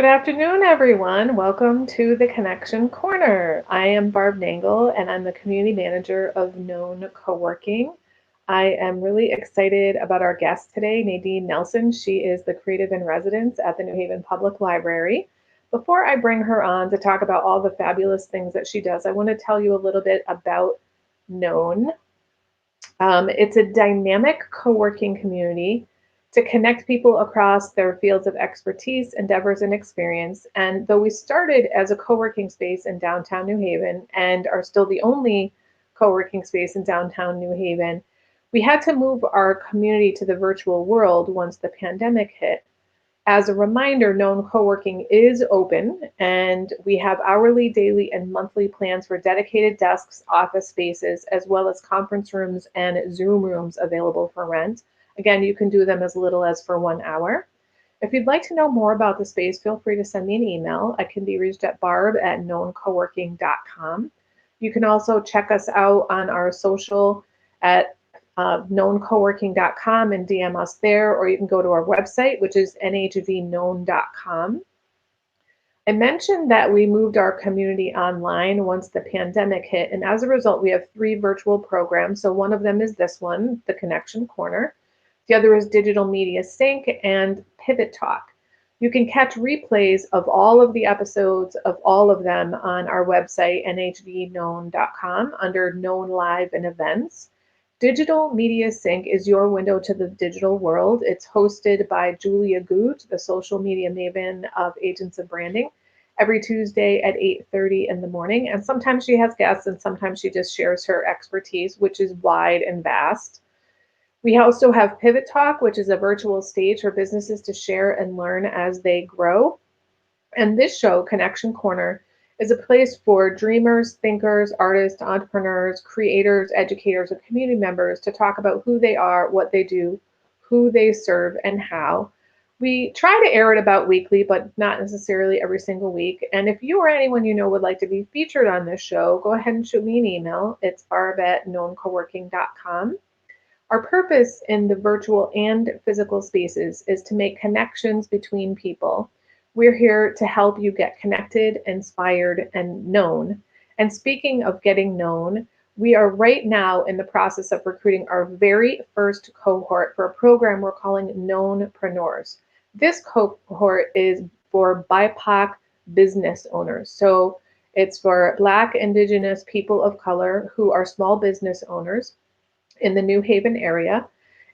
afternoon, everyone. Welcome to the Connection Corner. I am Barb Nangle, and I'm the community manager of Known Coworking. I am really excited about our guest today, Nadine Nelson. She is the creative in residence at the New Haven Public Library. Before I bring her on to talk about all the fabulous things that she does, I want to tell you a little bit about Known. It's a dynamic co working community to connect people across their fields of expertise, endeavors, and experience. And though we started as a co working space in downtown New Haven and are still the only co working space in downtown New Haven, we had to move our community to the virtual world once the pandemic hit. As a reminder, Known Coworking is open and we have hourly, daily, and monthly plans for dedicated desks, office spaces, as well as conference rooms and Zoom rooms available for rent. Again, you can do them as little as for 1 hour. If you'd like to know more about the space, feel free to send me an email. I can be reached at barb@knowncoworking.com. You can also check us out on our social at knowncoworking.com and DM us there, or you can go to our website, which is nhvknown.com. I mentioned that we moved our community online once the pandemic hit, and as a result, we have three virtual programs. So one of them is this one, the Connection Corner. The other is Digital Media Sync and Pivot Talk. You can catch replays of all of the episodes of all of them on our website, nhvknown.com, under Known Live and Events. Digital Media Sync is your window to the digital world. It's hosted by Julia Goot, the social media maven of Agents of Branding, every Tuesday at 8:30 in the morning. And sometimes she has guests and sometimes she just shares her expertise, which is wide and vast. We also have Pivot Talk, which is a virtual stage for businesses to share and learn as they grow. And this show, Connection Corner, is a place for dreamers, thinkers, artists, entrepreneurs, creators, educators, and community members to talk about who they are, what they do, who they serve, and how. We try to air it about weekly, but not necessarily every single week. And if you or anyone you know would like to be featured on this show, go ahead and shoot me an email. It's barb@knowncoworking.com. Our purpose in the virtual and physical spaces is to make connections between people. We're here to help you get connected, inspired, and known. And speaking of getting known, we are right now in the process of recruiting our very first cohort for a program we're calling Knownpreneurs. This cohort is for BIPOC business owners. So it's for Black, Indigenous, people of color who are small business owners in the New Haven area.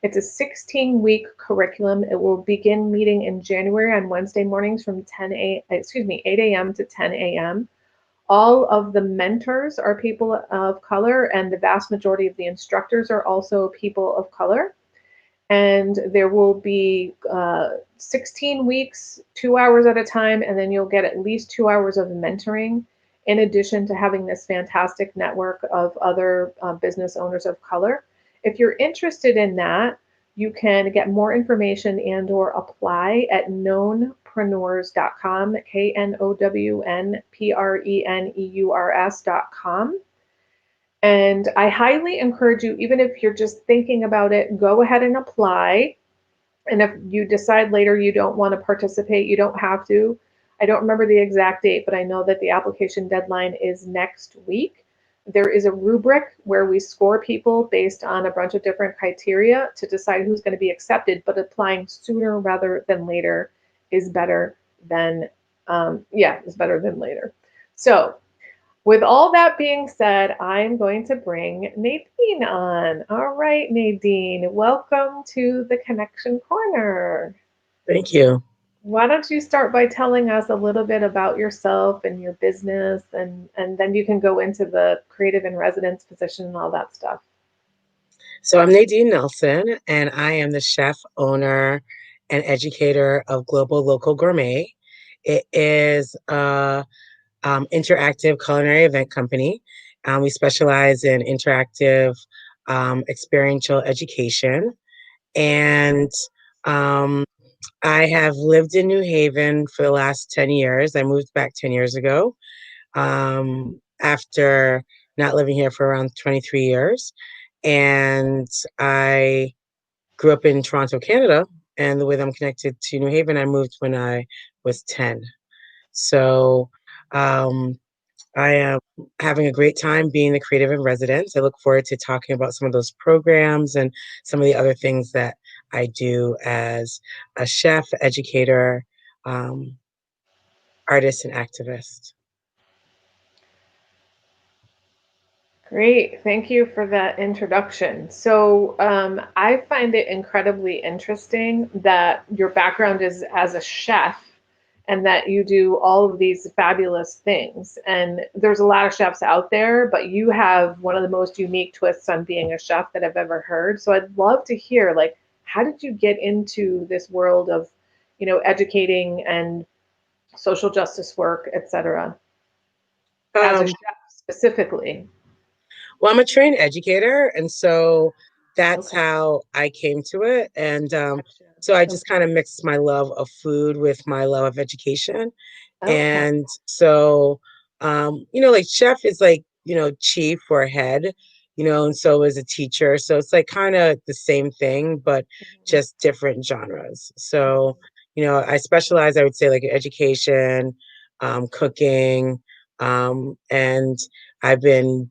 It's a 16-week curriculum. It will begin meeting in January on Wednesday mornings from 8 a.m. to 10 a.m. All of the mentors are people of color, and the vast majority of the instructors are also people of color. And there will be 16 weeks, 2 hours at a time, and then you'll get at least 2 hours of mentoring, in addition to having this fantastic network of other business owners of color. If you're interested in that, you can get more information and or apply at knownpreneurs.com, knownpreneurs.com. And I highly encourage you, even if you're just thinking about it, go ahead and apply. And if you decide later you don't want to participate, you don't have to. I don't remember the exact date, but I know that the application deadline is next week. There is a rubric where we score people based on a bunch of different criteria to decide who's going to be accepted, but applying sooner rather than later is better than, is better than later. So with all that being said, I'm going to bring Nadine on. All right, Nadine, welcome to the Connection Corner. Thank you. Why don't you start by telling us a little bit about yourself and your business, and then you can go into the creative in residence position and all that stuff. So I'm Nadine Nelson, and I am the chef, owner, and educator of Global Local Gourmet. It is a interactive culinary event company. We specialize in interactive experiential education. And um, I have lived in New Haven for the last 10 years. I moved back 10 years ago after not living here for around 23 years. And I grew up in Toronto, Canada. And the way that I'm connected to New Haven, I moved when I was 10. So I am having a great time being the creative in residence. I look forward to talking about some of those programs and some of the other things that I do as a chef, educator, um, artist, and activist. Great. Thank you for that introduction. So, I find it incredibly interesting that your background is as a chef and that you do all of these fabulous things. And there's a lot of chefs out there, but you have one of the most unique twists on being a chef that I've ever heard. So, I'd love to hear, like, how did you get into this world of, educating and social justice work, etc., as a Um, chef specifically? Well, I'm a trained educator, and so that's Okay. how I came to it. And Gotcha. so I just Okay. kind of mixed my love of food with my love of education. Okay. And so, like chef is like, chief or head, and so is a teacher. So it's like kind of the same thing, but Mhm, just different genres. So, mhm, I specialize, I would say, like in education, cooking, and I've been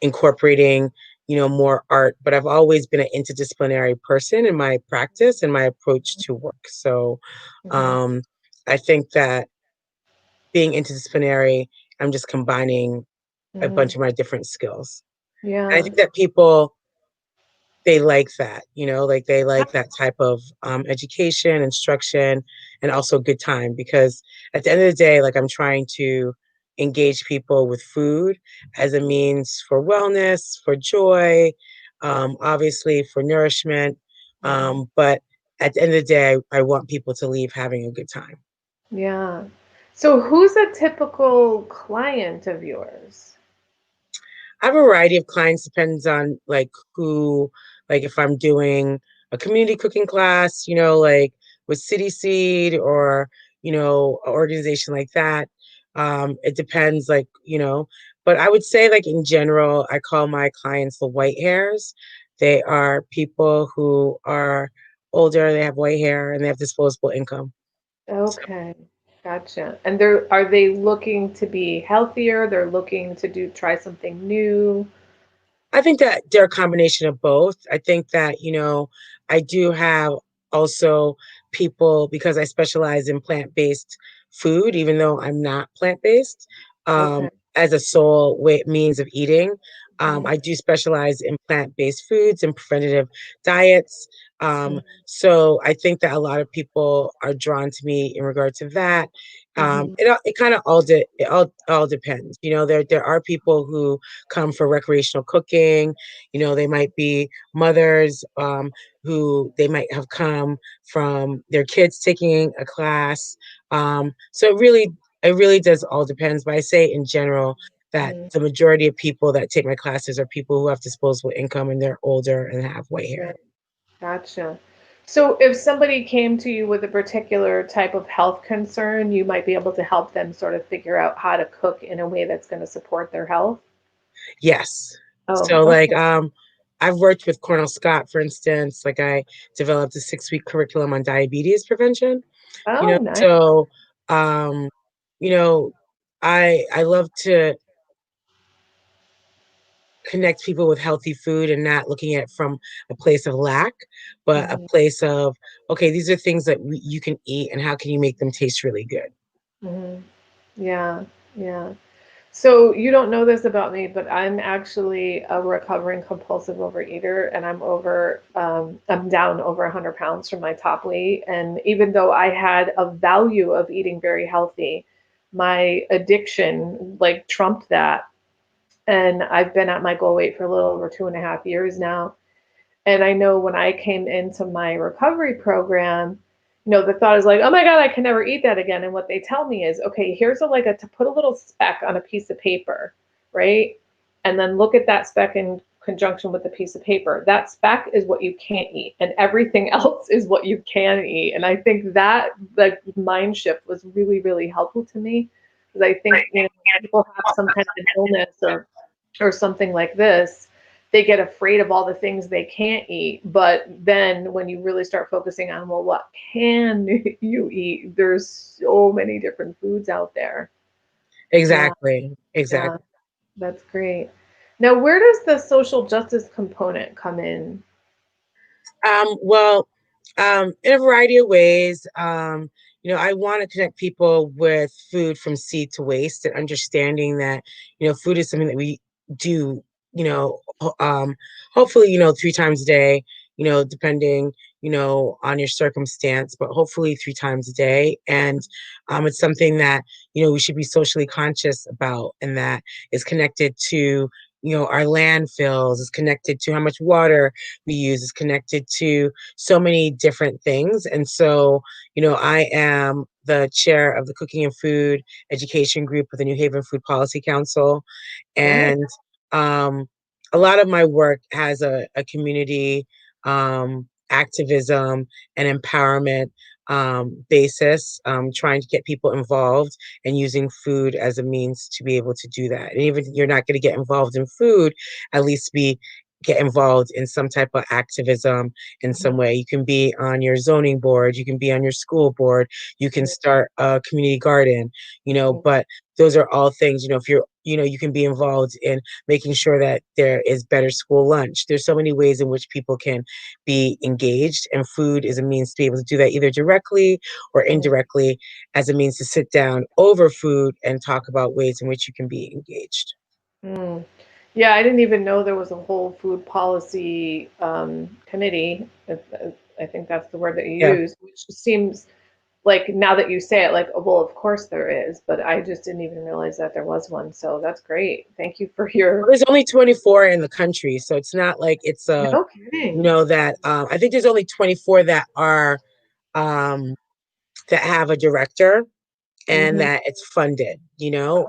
incorporating, more art, but I've always been an interdisciplinary person in my practice and my approach to work. So mhm, um, I think that being interdisciplinary, I'm just combining a bunch mhm. of my different skills. And I Yeah. think that people they like that, like they like that type of education, instruction, and also good time because at the end of the day, like I'm trying to engage people with food as a means for wellness, for joy, obviously for nourishment. Mhm. But at the end of the day, I want people to leave having a good time. Yeah. So who's a typical client of yours? I have a variety of clients, depends on like who, like if I'm doing a community cooking class, like with City Seed or, an organization like that. It depends, like, but I would say like in general, I call my clients the white hairs. They are people who are older, they have white hair and they have disposable income. Okay. Gotcha. And are they looking to be healthier? They're looking to try something new. I think that they're a combination of both. I think that, I do have also people because I specialize in plant-based food, even though I'm not plant-based, Okay. as a sole way, means of eating. Mhm, I do specialize in plant-based foods and preventative diets. mhm, So I think that a lot of people are drawn to me in regard to that. mhm, It kind of all depends. There are people who come for recreational cooking. They might be mothers who they might have come from their kids taking a class. So it really does all depends. But I say in general that mhm. the majority of people that take my classes are people who have disposable income and they're older and have white hair. Right. Gotcha. So if somebody came to you with a particular type of health concern, you might be able to help them sort of figure out how to cook in a way that's going to support their health. Yes. Oh, So like okay. I've worked with Cornell Scott, for instance, like I developed a 6-week curriculum on diabetes prevention. Oh, nice. So um, you know, I love to connect people with healthy food and not looking at it from a place of lack, but a Hmm. place of, okay, these are things that you can eat and how can you make them taste really good? Hmm. Yeah, yeah. So you don't know this about me, but I'm actually a recovering compulsive overeater, and I'm down over 100 pounds from my top weight. And even though I had a value of eating very healthy, my addiction like trumped that. And I've been at my goal weight for a little over 2.5 years now. And I know when I came into my recovery program, the thought is like, oh my God, I can never eat that again. And what they tell me is, okay, here's to put a little speck on a piece of paper, right? And then look at that speck in conjunction with the piece of paper. That speck is what you can't eat, and everything else is what you can eat. And I think that the mind shift was really, really helpful to me because I think, when people have some kind of an illness or something like this, they get afraid of all the things they can't eat. But then when you really start focusing on, well, what can you eat? There's so many different foods out there. Yeah, Exactly. yeah, Exactly. that's great. Now, where does the social justice component come in? Well, in a variety of ways. I want to connect people with food from seed to waste and understanding that, food is something that we do, you know, hopefully, 3 times a day, depending, on your circumstance, but hopefully 3 times a day. And it's something that, we should be socially conscious about, and that is connected to, our landfills, is connected to how much water we use, is connected to so many different things. And so, I am the chair of the Cooking and Food Education Group of the New Haven Food Policy Council. Nice. And um, a lot of my work has a community activism and empowerment basis, trying to get people involved and using food as a means to be able to do that. And even if you're not going to get involved in food, at least get involved in some type of activism in some way. You can be on your zoning board, you can be on your school board, you can start a community garden, but those are all things, if you're, you can be involved in making sure that there is better school lunch. There's so many ways in which people can be engaged, and food is a means to be able to do that either directly or indirectly, as a means to sit down over food and talk about ways in which you can be engaged. Mm. Yeah, I didn't even know there was a whole food policy committee. I think that's the word that you Yeah. use, which seems like now that you say it, like, oh, well, of course there is, but I just didn't even realize that there was one. So that's great. Thank you for Well, your. there's only 24 in the country, so it's not like it's No kidding. that I think there's only 24 that are um that have a director, and Hmm. that it's funded,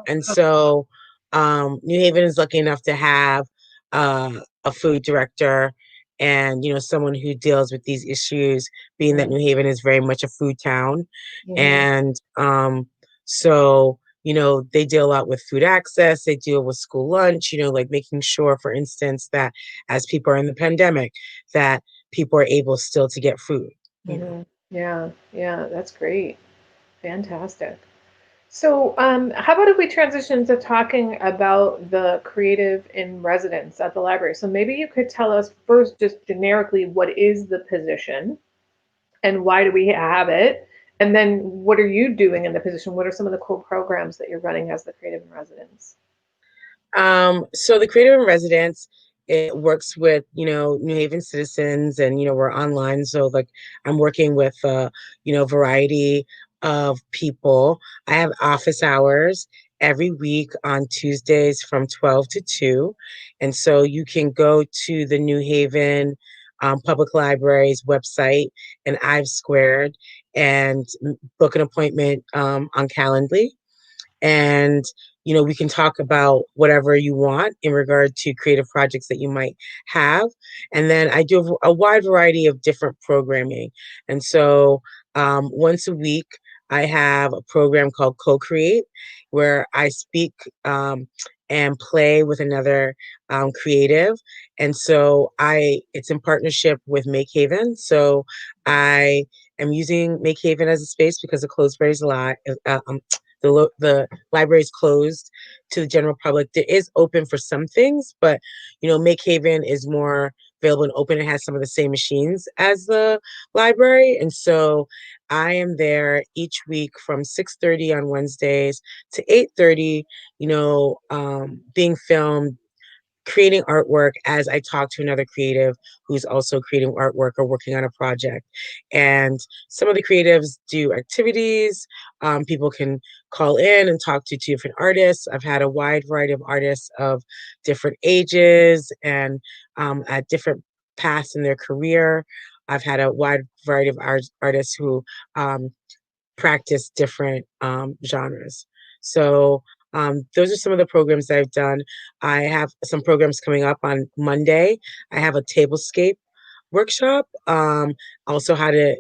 and so New Haven is lucky enough to have a food director, and someone who deals with these issues, being that New Haven is very much a food town. Hmm. And so they deal a lot with food access, they deal with school lunch, like making sure, for instance, that as people are in the pandemic, that people are able still to get food. Hmm. Yeah, yeah, that's great. Fantastic. So, how about if we transition to talking about the creative in residence at the library? So maybe you could tell us first, just generically, what is the position and why do we have it? And then what are you doing in the position? What are some of the cool programs that you're running as the creative in residence? So the Creative in Residence, it works with, New Haven citizens, and, we're online. So like I'm working with variety of people. I have office hours every week on Tuesdays from 12 to 2. And so you can go to the New Haven Public Library's website, and I've squared, and book an appointment on Calendly, and we can talk about whatever you want in regard to creative projects that you might have. And then I do a wide variety of different programming. And so once a week I have a program called Co-Create, where I speak and play with another creative. And so it's in partnership with Make Haven. So I am using Make Haven as a space because the Closeberry is a lot. The library is closed to the general public. It is open for some things, but Make Haven is more available and open. It has some of the same machines as the library, and so I am there each week from 6:30 on Wednesdays to 8:30. Being filmed, creating artwork as I talk to another creative who's also creating artwork or working on a project. And some of the creatives do activities. People can call in and talk to different artists. I've had a wide variety of artists of different ages and at different paths in their career. I've had a wide variety of artists who um, practice different genres. So those are some of the programs that I've done. I have some programs coming up on Monday. I have a Tablescape workshop. Also, how to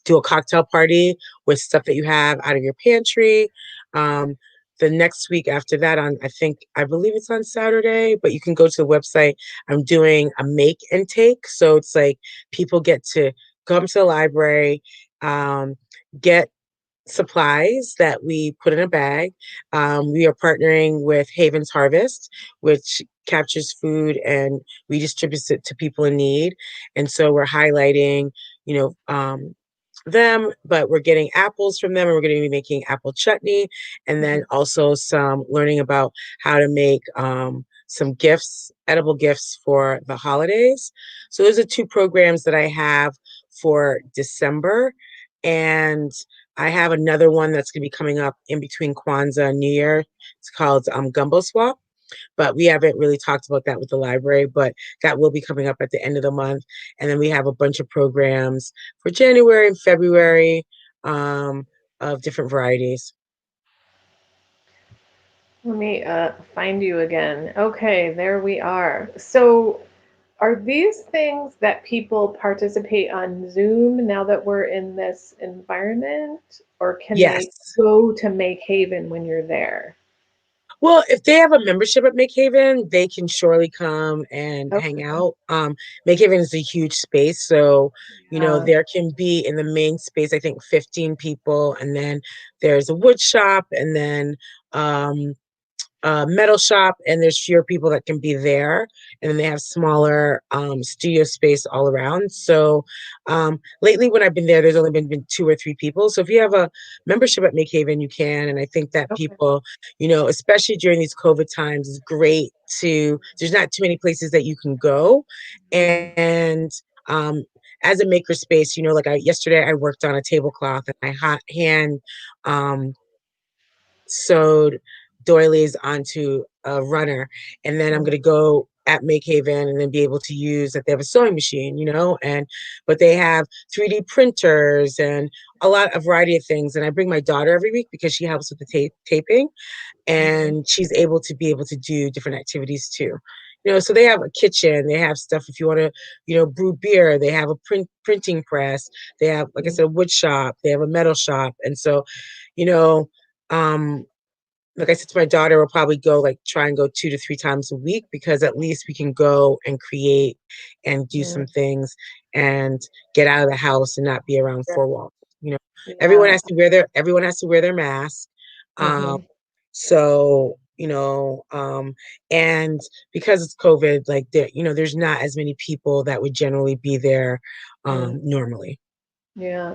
do a cocktail party with stuff that you have out of your pantry. Um, the next week after that, on I believe it's on Saturday, but you can go to the website. I'm doing a make and take. So it's like people get to come to the library, um, get supplies that we put in a bag. We are partnering with Haven's Harvest, which captures food and redistributes it to people in need. And so we're highlighting, you know, them, but we're getting apples from them, and we're going to be making apple chutney, and then Mhm. also some learning about how to make some gifts, edible gifts for the holidays. So those are two programs that I have for December. And I have another one that's going to be coming up in between Kwanzaa and New Year. It's called Gumbo Swap, but we haven't really talked about that with the library, but that will be coming up at the end of the month. And then we have a bunch of programs for January and February, um, of different varieties. Let me find you again. Okay, there we are. So, are these things that people participate on Zoom now that we're in this environment, or can they Yes. go to Make Haven when you're there? Well, if they have a membership at Makehaven, they can surely come and hang Okay. out. Makehaven is a huge space, so Yeah. there can be in the main space, I think 15 people, and then there's a wood shop, and then um, metal shop, and there's fewer people that can be there, and then they have smaller studio space all around. So lately when I've been there, there's only been two or three people. So if you have a membership at Makehaven, you can. And I think that Okay. people, especially during these COVID times, is great to there's not too many places that you can go. Mhm. And um as a maker space, like yesterday I worked on a tablecloth, and I hand um sewed doilies onto a runner, and then I'm Mhm. going to go at Make Haven and then be able to use that they have a sewing machine, and but they have 3D printers and a variety of things. And I bring my daughter every week because she helps with the taping, Mhm. and she's able to be able to do different activities too. So they have a kitchen, they have stuff if you want to, brew beer, they have a printing press, they have, like I Mhm. said, a wood shop, they have a metal shop. And so, you know, um, like I said to my daughter, we'll probably go like try and go 2 to 3 times a week, because at least we can go and create and do Mhm. some things and get out of the house and not be around Sure. four walls. You know, Yeah. everyone has to wear their mask. Um, Mhm. so, and because it's COVID, like there's not as many people that would generally be there Mm. normally. Yeah.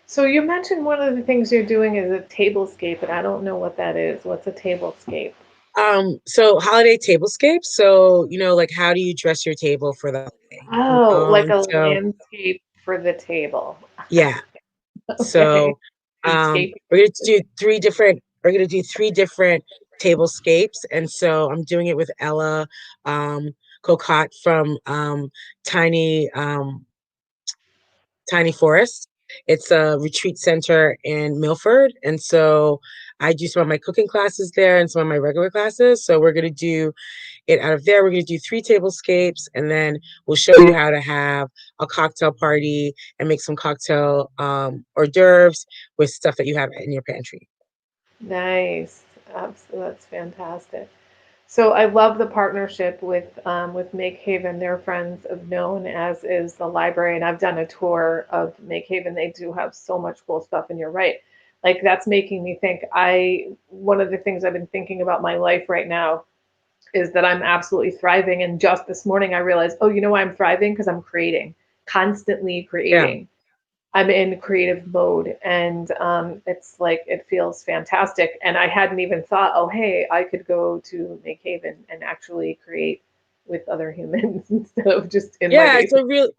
So you mentioned one of the things you're doing is a tablescape, and I don't know what that is. What's a tablescape? So holiday tablescapes. So, like how do you dress your table for the holiday? Oh, like And a so landscape for the table. yeah. Okay. So Landscape. we're gonna do three different tablescapes. And so I'm doing it with Ella um Cocotte from Tiny Tiny Forest. It's a retreat center in Milford. And so I do some of my cooking classes there and some of my regular classes. So we're going to do it out of there. We're going to do three tablescapes, and then we'll show you how to have a cocktail party and make some cocktail hors d'oeuvres with stuff that you have in your pantry. Nice. That's fantastic. So I love the partnership with Make Haven. They're friends of known, as is the library, and I've done a tour of Make Haven. They do have so much cool stuff, and you're right. Like that's making me think. I One of the things I've been thinking about my life right now is that I'm absolutely thriving. And just this morning, I realized, oh, you know why I'm thriving? Because I'm creating, constantly Yeah. creating. I'm in creative mode, and it's like it feels fantastic. And I hadn't even thought, oh, hey, I could go to Make Haven and actually create with other humans instead of just in my Yeah, it's basement.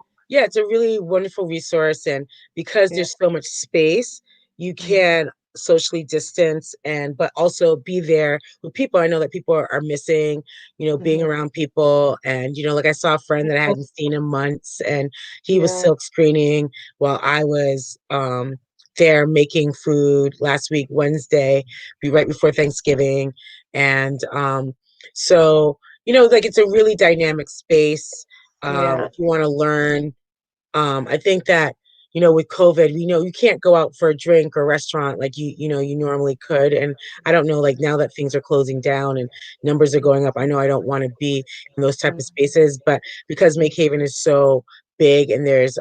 a really wonderful resource. And because Yeah. there's so much space, you Mhm. can socially distance, and but also be there with people. I know that people are missing, being Mhm. around people. And like I saw a friend that I hadn't seen in months, and he was Yeah. silk screening while I was there making food last week, Wednesday, right before Thanksgiving. And so like it's a really dynamic space. Yeah. If you want to learn, I think that with COVID, you can't go out for a drink or restaurant like you normally could. And I don't know, like now that things are closing down and numbers are going up, I know I don't want to be in those type of spaces, but because Make Haven is so big and there's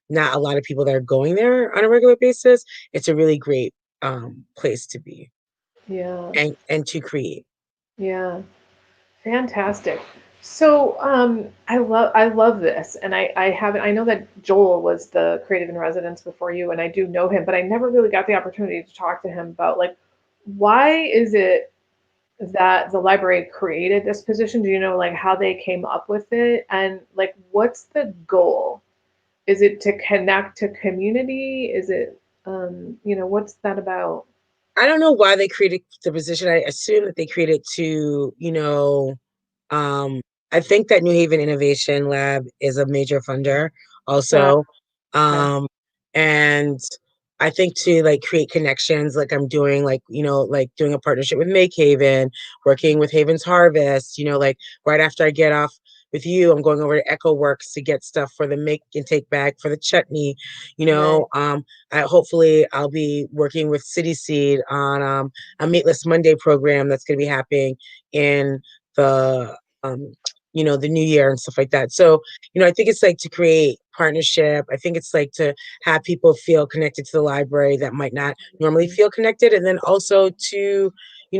not a lot of people that are going there on a regular basis, it's a really great place to be Yeah. and to create. Yeah. Fantastic. So I love this, and I haven't. I know that Joel was the creative in residence before you, and I do know him, but I never really got the opportunity to talk to him about like why is it that the library created this position? Do you know like how they came up with it, and like what's the goal? Is it to connect to community? Is it what's that about? I don't know why they created the position. I assume that they created to, um, I think that New Haven Innovation Lab is a major funder Uh, also. okay, Um, and I think to like create connections, like I'm doing, like, like doing a partnership with Make Haven, working with Haven's Harvest, like right after I get off with you, I'm going over to Echo Works to get stuff for the make and take bag for the chutney, you right, know. Hopefully I'll be working with City Seed on a Meatless Monday program that's going to be happening in the the new year and stuff like that. So, I think it's like to create partnership. I think it's like to have people feel connected to the library that might not normally feel connected. And then also to,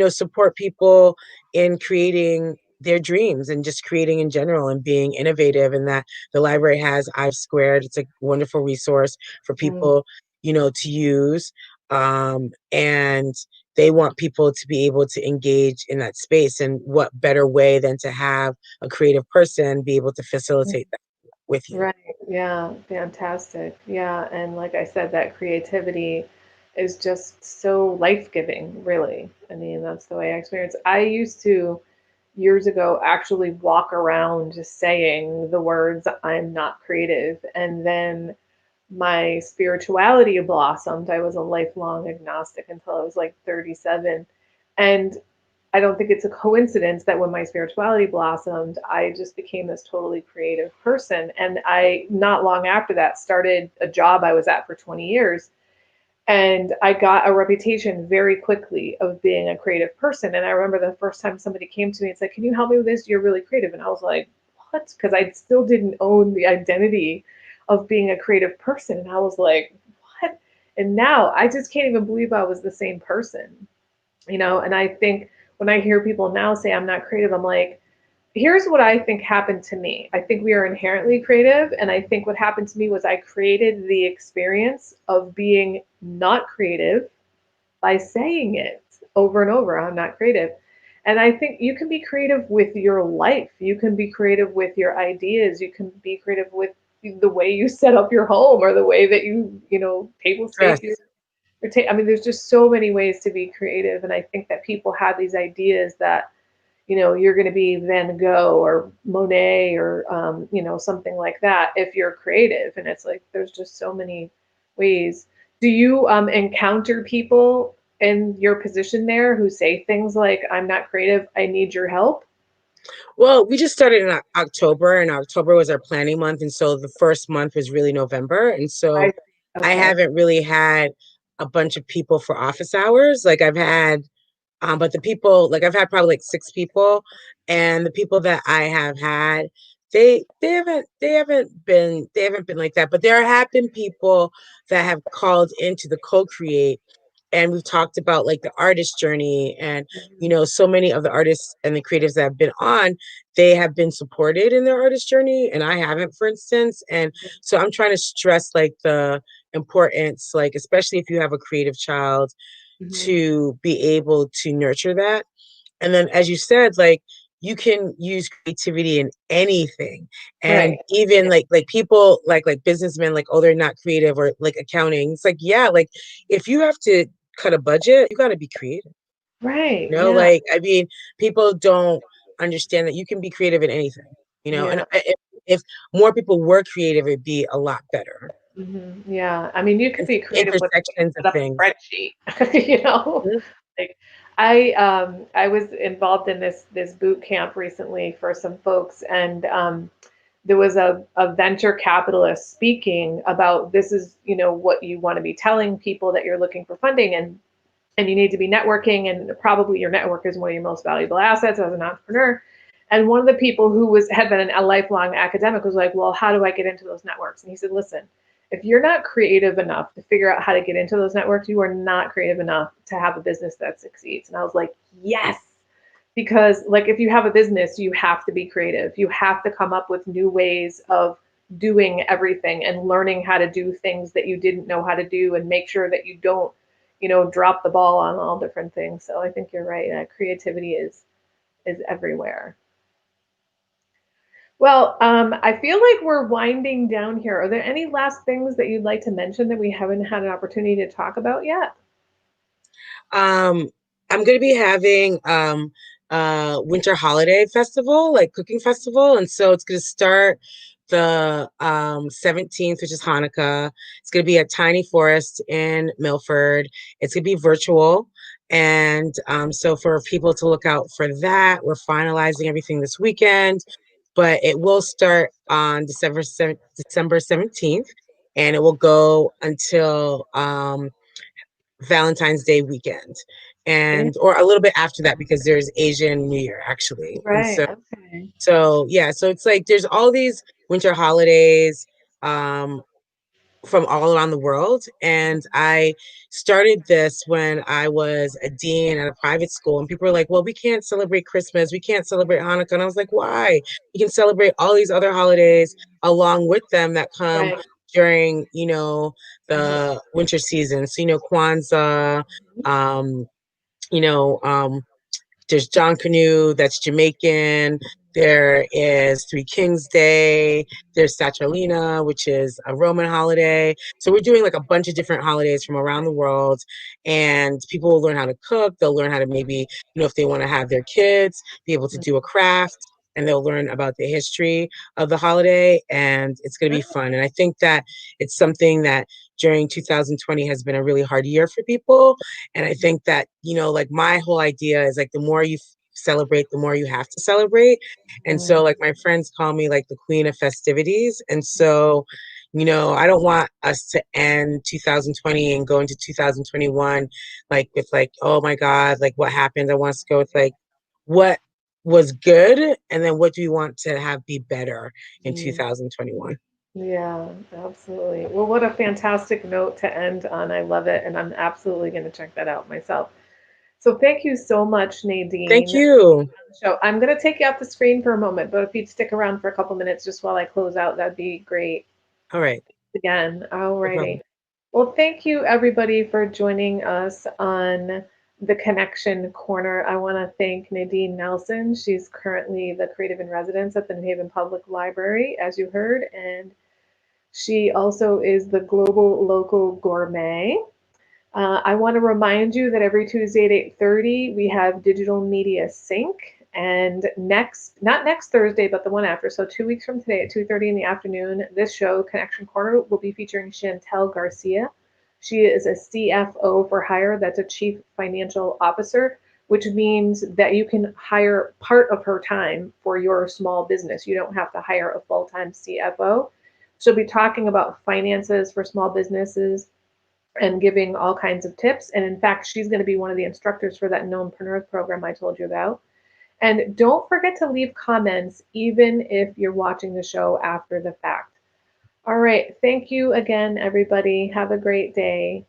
support people in creating their dreams and just creating in general and being innovative, and that the library has I've Squared. It's a wonderful resource for mm, people, to use. And they want people to be able to engage in that space. And what better way than to have a creative person be able to facilitate that with you? right, yeah, fantastic, yeah, and like I said, that creativity is just so life-giving, really. I mean, that's the way I experience. I used to years ago actually walk around just saying the words I'm not creative, and then my spirituality blossomed. I was a lifelong agnostic until I was like 37. And I don't think it's a coincidence that when my spirituality blossomed, I just became this totally creative person. And I, not long after that, started a job I was at for 20 years. And I got a reputation very quickly of being a creative person. And I remember the first time somebody came to me and said, "Can you help me with this? You're really creative." And I was like, "What?" Because I still didn't own the identity of being a creative person. And I was like, "What?" And now I just can't even believe I was the same person. And I think when I hear people now say I'm not creative, I'm like, here's what I think happened to me. I think we are inherently creative. And I think what happened to me was I created the experience of being not creative by saying it over and over. I'm not creative. And I think you can be creative with your life. You can be creative with your ideas. You can be creative with the way you set up your home or the way that you tablescape your Yes. I mean, there's just so many ways to be creative. And I think that people have these ideas that you're going to be Van Gogh or Monet or, something like that if you're creative. And it's like, there's just so many ways. Do you encounter people in your position there who say things like, "I'm not creative, I need your help"? Well, we just started in October, and October was our planning month. And so the first month was really November. And I so see. I Okay. haven't really had a bunch of people for office hours. Like I've had but the people, like I've had probably like six people, and the people that I have had, they haven't been like that. But there have been people that have called into the co-create, and we've talked about like the artist journey, and so many of the artists and the creatives that have been on, they have been supported in their artist journey, and I haven't, for instance. And so I'm trying to stress like the importance, like especially if you have a creative child, Mhm. to be able to nurture that. And then, as you said, like you can use creativity in anything. And Right. even Yeah. like people like businessmen, like, oh, they're not creative, or like accounting. It's like, yeah, like if you have to cut a budget, you got to be creative. Right. Yeah. Like, I mean, people don't understand that you can be creative in anything, and Yeah. if more people were creative, it'd be a lot better. Yeah. I mean, you could And be creative with intersections of set up a things. spreadsheet, you know? Mhm. Like I was involved in this boot camp recently for some folks, and there was a venture capitalist speaking about this is, what you want to be telling people that you're looking for funding, and you need to be networking, and probably your network is one of your most valuable assets as an entrepreneur. And one of the people who had been a lifelong academic was like, well, how do I get into those networks? And he said, listen, if you're not creative enough to figure out how to get into those networks, you are not creative enough to have a business that succeeds. And I was like, yes, because like if you have a business, you have to be creative. You have to come up with new ways of doing everything and learning how to do things that you didn't know how to do, and make sure that you don't, drop the ball on all different things. So I think you're right. Creativity is everywhere. Well, I feel like we're winding down here. Are there any last things that you'd like to mention that we haven't had an opportunity to talk about yet? Um, I'm going to be having winter holiday festival, like cooking festival, and so it's going to start the 17th, which is Hanukkah. It's going to be at Tiny Forest in Milford. It's going to be virtual. And so for people to look out for that, we're finalizing everything this weekend, but it will start on December 17th, and it will go until Valentine's Day weekend, Yeah. and or a little bit after that because there's Asian New Year actually. And Right. Okay. so yeah, so it's like there's all these winter holidays um from all around the world. And I started this when I was a dean at a private school, and people were like, well, we can't celebrate Christmas, we can't celebrate Hanukkah. And I was like, why? You can celebrate all these other holidays along with them that come Right. during, Mhm. the winter season. So, Kwanzaa, um, you know, um, there's John Canoe, that's Jamaican. There is Three Kings Day. There's Saturlina, which is a Roman holiday. So we're doing like a bunch of different holidays from around the world, and people will learn how to cook. They'll learn how to maybe, if they want to have their kids, be able to do a craft, and they'll learn about the history of the holiday, and it's going to be fun. And I think that it's something that during 2020 has been a really hard year for people, and I think that, like my whole idea is like the more you celebrate, the more you have to celebrate. And so like my friends call me like the queen of festivities. And so, I don't want us to end 2020 and go into 2021 like with like, oh my God, like what happened? I want us to go with like what was good, and then what do we want to have be better in Mhm. 2021. Yeah, absolutely. Well, what a fantastic note to end on. I love it. And I'm absolutely going to check that out myself. So thank you so much, Thank Nadine. you. So I'm going to take you off the screen for a moment, but if you'd stick around for a couple minutes just while I close out, that'd be great. All right. Again, all No righty. problem. Well, thank you everybody for joining us on the Connection Corner. I want to thank Nadine Nelson. She's currently the Creative in Residence at the New Haven Public Library, as you heard, and she also is the Global Local Gourmet. I want to remind you that every Tuesday at 8:30 we have Digital Media Sync, and not next Thursday, but the one after, so 2 weeks from today at 2:30 in the afternoon, this show, Connection Corner, will be featuring Chantel Garcia. She is a CFO for hire, that's a Chief Financial Officer, which means that you can hire part of her time for your small business. You don't have to hire a full-time CFO. She'll be talking about finances for small businesses and giving all kinds of tips. And in fact, she's going to be one of the instructors for that Knowmpreneurs program I told you about. And don't forget to leave comments, even if you're watching the show after the fact. All right. Thank you again, everybody. Have a great day.